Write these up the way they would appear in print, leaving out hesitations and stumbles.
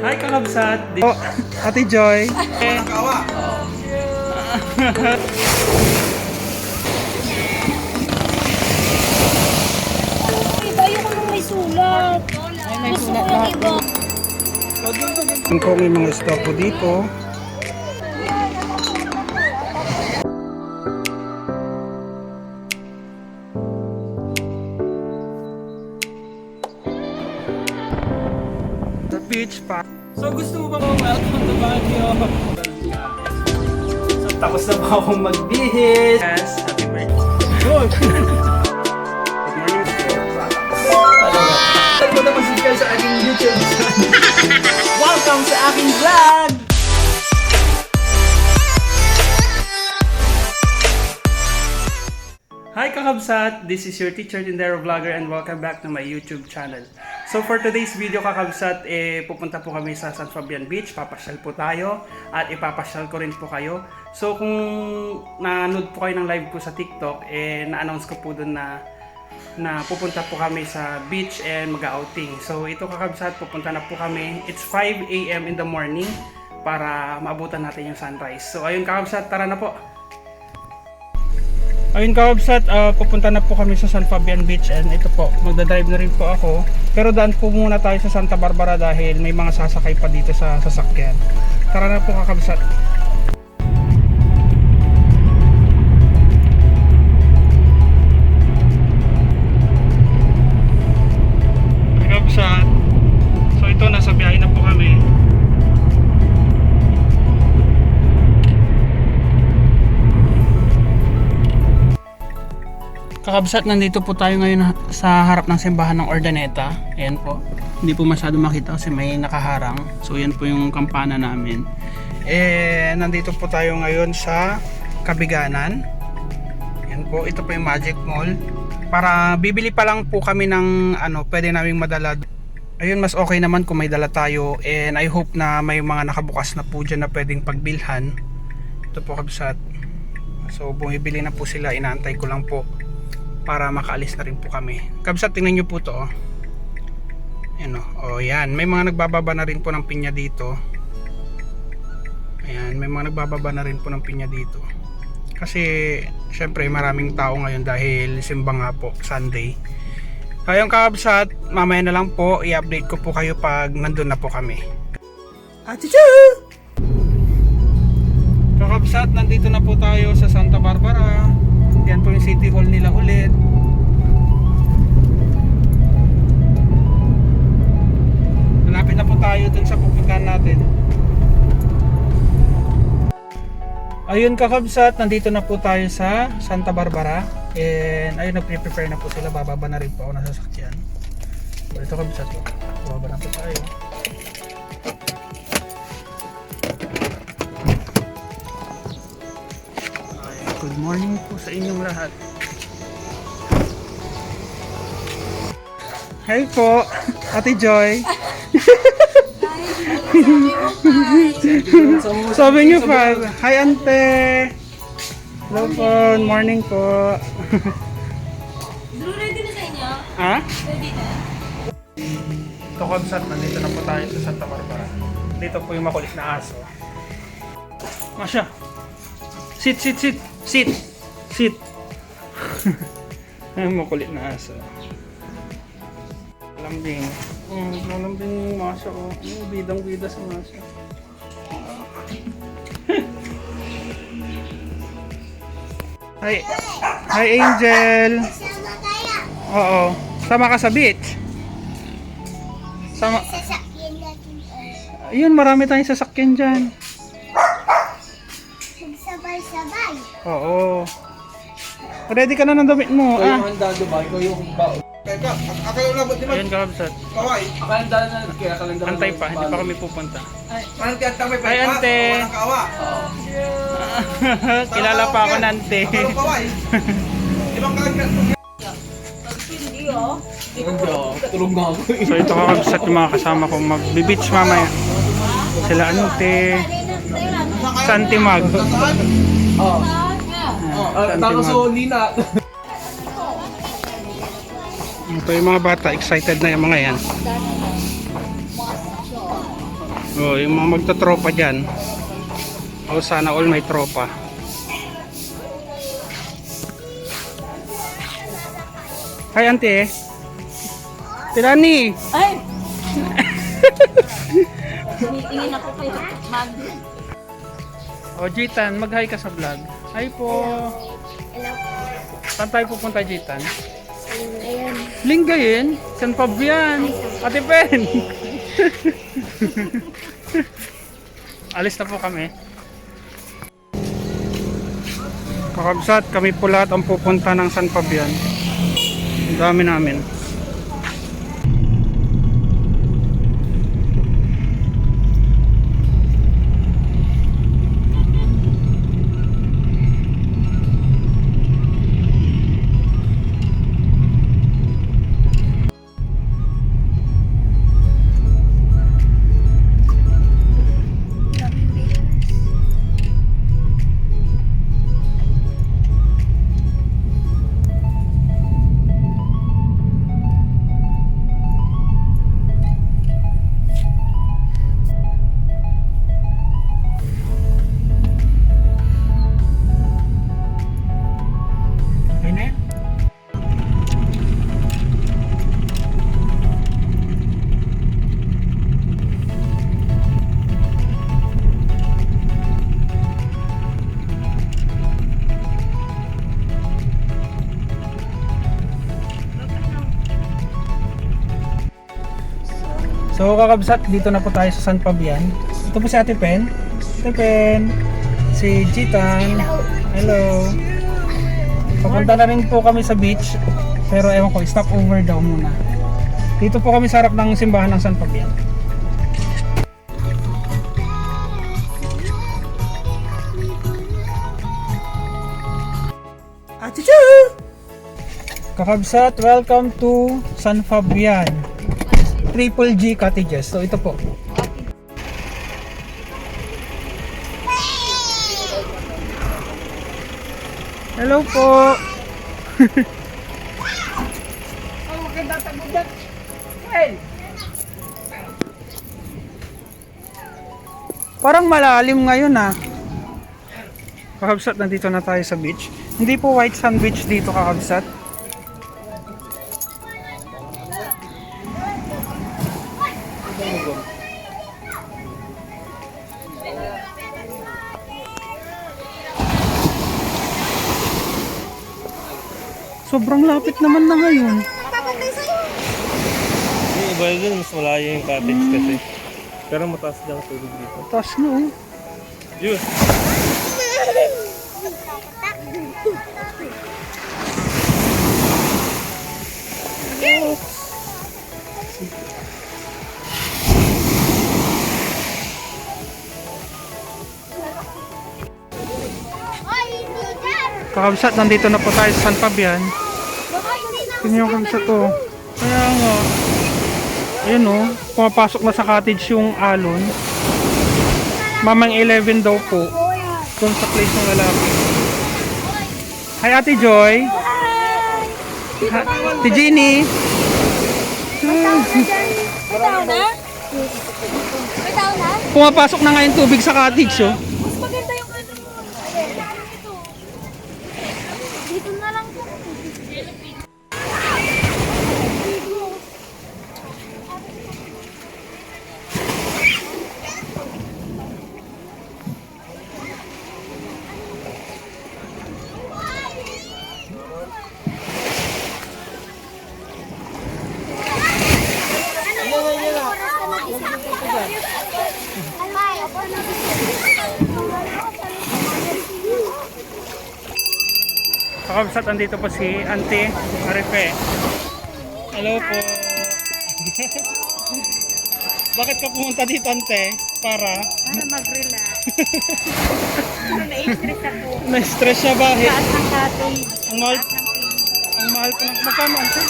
Hi, kakabsat! Oh, Ate Joy! Iba yung kung may sulat. Gusto ko yung iba. Ang po may mga stock po dito. The beach pa. So gusto mo ba welcome to Baguio? So tapos na ba akong magbihis? Yes, happy birthday. Good! Good morning po. Tag mo naman kayo sa aking YouTube channel. Welcome sa aking vlog! Hi kakabsat! This is your teacher Tindero Vlogger and welcome back to my YouTube channel. So for today's video kakabsat, pupunta po kami sa San Fabian Beach, papasyal po tayo at ipapasyal ko rin po kayo. So kung nanood po kayo ng live ko sa TikTok, na-announce ko po dun na pupunta po kami sa beach and mag-outing. So ito kakabsat, pupunta na po kami. It's 5 AM in the morning para maabutan natin yung sunrise. So ayun kakabsat, tara na po! Ayun kakabsat, pupunta na po kami sa San Fabian Beach and ito po, magdadrive na rin po ako. Pero daan po muna tayo sa Santa Barbara dahil may mga sasakay pa dito sa sasakyan. Tara na po kakabsat. Kakabsat, so ito, nasa biyahe na po kami. Kakabsat, nandito po tayo ngayon sa harap ng simbahan ng Ordaneta. Ayan po. Hindi po masyado makita kasi may nakaharang. So yan po yung kampana namin. Nandito po tayo ngayon sa Kabiganan. Ayan po, ito po yung Magic Mall. Para bibili pa lang po kami ng pwede naming madala. Ayun, mas okay naman kung may dala tayo. And I hope na may mga nakabukas na po dyan na pwedeng pagbilhan. Ito po kabsat. So bumibili na po sila, inaantay ko lang po para makaalis na rin po kami. Kabsat, tingnan nyo po to. Ayan o. Yan. May mga nagbababa na rin po ng pinya dito. Ayan. May mga nagbababa na rin po ng pinya dito. Kasi, syempre, maraming tao ngayon dahil simba nga po, Sunday. Ayun kakabsat, mamaya na lang po, i-update ko po kayo pag nandun na po kami. Atichoo! Kakabsat, nandito na po tayo sa Santa Barbara. Yan po yung City Hall nila ulit. Malapit na po tayo dun sa pupuntahan natin. Ayun kakabsat, nandito na po tayo sa Santa Barbara. And ayun, nagpre-prepare na po sila. Bababa na rin po ako na sasakyan. Ito kabsat po. Bababa na po tayo. Good morning po sa inyong lahat. Hi po, Ate Joy. Sabi niyo pa, hi ante. Hello po, morning po. Drew, ready na sa inyo? Ha? Ready na? Ito kabsat, nandito na po tayo sa Santa Barbara. Dito po yung makulit na aso. Masya. Sit, sit, sit. Sit! Sit! Ay, makulit na aso. Lambing. Malambing yung maso. Bidang-bida sa maso. Hi! Hi, Angel! Oo. Sama ka sa beach? Sama. Ayun, marami tayong sasakyan dyan. Sabay-sabay. Oo. Ready ka na ng damit mo. Ikaw yung handa, diba? Ikaw yung baon. Teka, akala lang ba't di ba? Ayun kakabsat. Kaway. Ako handa na, kaya kalanda. Antay pa, hindi pa kami pupunta. Parang tiyang tamay pa. Hi, ante. Walang kawa. Kilala pa ako nante. Walang kaway. Ibang kagyan. Hindi oh. Tulog na ako eh. So ito kakabsat yung mga kasama ko mag-beach mamaya. Sila ante. Santimag. Oo. Santimag. Takasoli na. Ito yung mga bata, excited na yung mga yan. Oh, yung mga magtotropa dyan. O sana all may tropa. Hi, auntie. Tirani. Ay! Tingin ako kayo mag... O, Jitan, mag-hi ka sa vlog. Hi po. Hello. Saan tayo pupunta, Jitan? Ayan. Lingayen? San Fabian? Ate Pen? Alis na po kami. Kakabsat, kami po lahat ang pupunta ng San Fabian. Ang dami namin. Okay na yan. So kakabsat, dito na po tayo sa San Fabian. Ito po si Ate Pen. Ate Pen. Si Jitan. Hello. Papunta na rin po kami sa beach. Pero ewan ko, stop over daw muna. Dito po kami sa harap ng simbahan ng San Fabian. Achichu! Kakabsat, welcome to San Fabian. Triple G Cottages. So ito po. Hello po. Parang malalim ngayon ah. Kakabsat, nandito na tayo sa beach. Hindi po white sand beach dito, kakabsat. Sobrang lapit naman na ngayon. Yung iba dun, mas malayo yung cottage kasi. Pero mataas lang tubig dito. Taas na oh. Yun! Kakabsat, nandito na po tayo sa San Fabian. Tingnan yung kabsat to. Kaya nga. Ayun oh, pumapasok na sa cottage yung alon. Mamang 11 daw po. Doon sa place ng lalaki. Hi Ate Joy. Hi Ate Jeannie. May tao na? May tao na? Pumapasok na nga yung tubig sa cottage oh. Mas maganda yung ano mo. Dito. Dito na lang po. Kakabsat, andito po si Auntie Marife. Hello po. Bakit ka pumunta dito, Ante? Para mag-relax. Na-stress ako. na-stress siya bakit? Taas ng cottage. Ang mahal, ang mahal po ng... Magkano, Ante?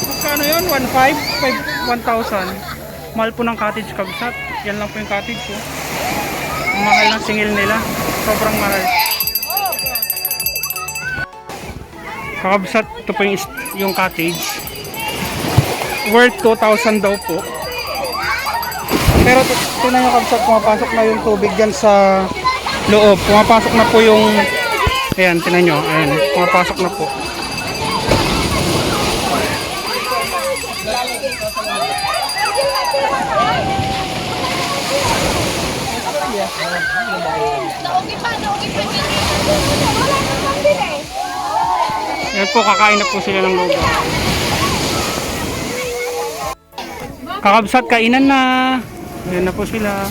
Magkano yun? 1,000? Mahal po ng cottage, kabsat. Yan lang po yung cottage po. Ang mahal ng singil nila. Sobrang mahal. Kakabsat, ito po yung cottage. Worth 2,000 daw po. Pero tingnan nyo kabsat, pumapasok na yung tubig dyan sa loob. Pumapasok na po yung, ayan, tingnan nyo, ayan, pumapasok na po. Ayan po, kakain na po sila ng logo. Kakabsat, kainan na. Ayan na po sila.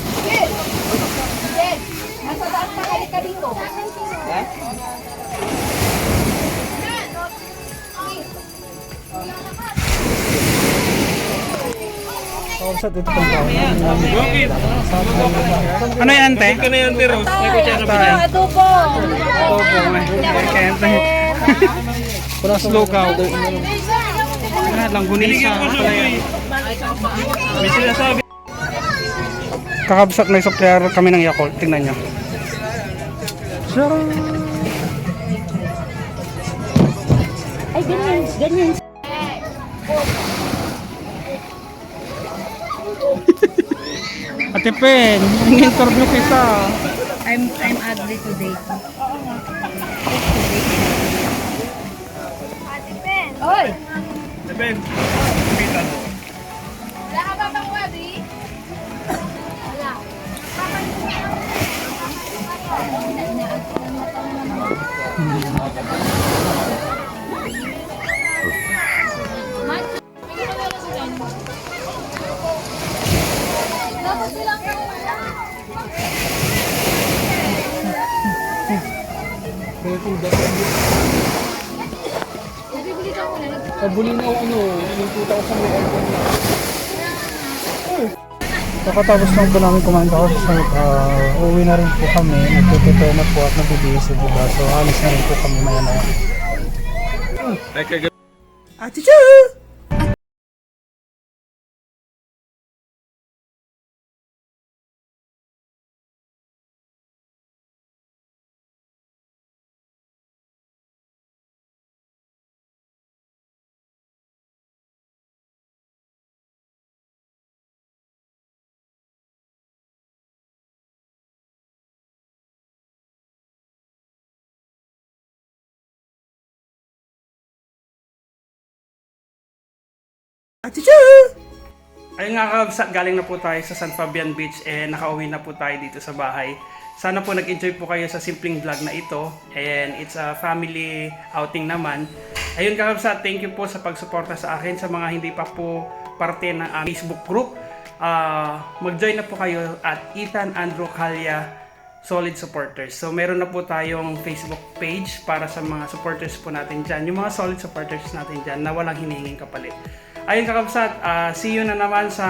Ano yan, ante? Ito na yan, Rose. May kutsara pa dyan. Ito po. Ito po, kaya ante. Slogaw. Langgunisa. May sinasabi. Kakabsat, may supplier kami ng Yakult. Tingnan nyo. Ay, ganyan. Ganyan. Ate Pen, in-interview kita. I'm ugly today. Ate Pen. Oy! Ben, kumita mo. Wala ka ba pang wabi? Wala. Dapat silang bibili ka muna. Pabuli na ako yung 2,000 may aircon na. Kakatapos lang po namin kumain kakabsat, uwi na rin po kami. Nagtutupay na po at nagbibihis sa diba. So alis na rin po kami maya-maya. Ate Ayun nga kabsat, galing na po tayo sa San Fabian Beach and nakauwi na po tayo dito sa bahay. Sana po nag-enjoy po kayo sa simpleng vlog na ito and it's a family outing naman. Ayun kakabsat, thank you po sa pagsuporta sa akin. Sa mga hindi pa po parte ng Facebook group, mag-join na po kayo at Ethan Andrew Calya Solid Supporters. So meron na po tayong Facebook page para sa mga supporters po natin dyan, yung mga solid supporters natin dyan na walang hinihinging kapalit. Ayun kakabsat, see you na naman sa...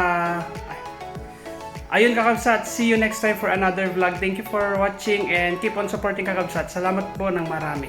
Ayun kakabsat, see you next time for another vlog. Thank you for watching and keep on supporting kakabsat. Salamat po ng marami.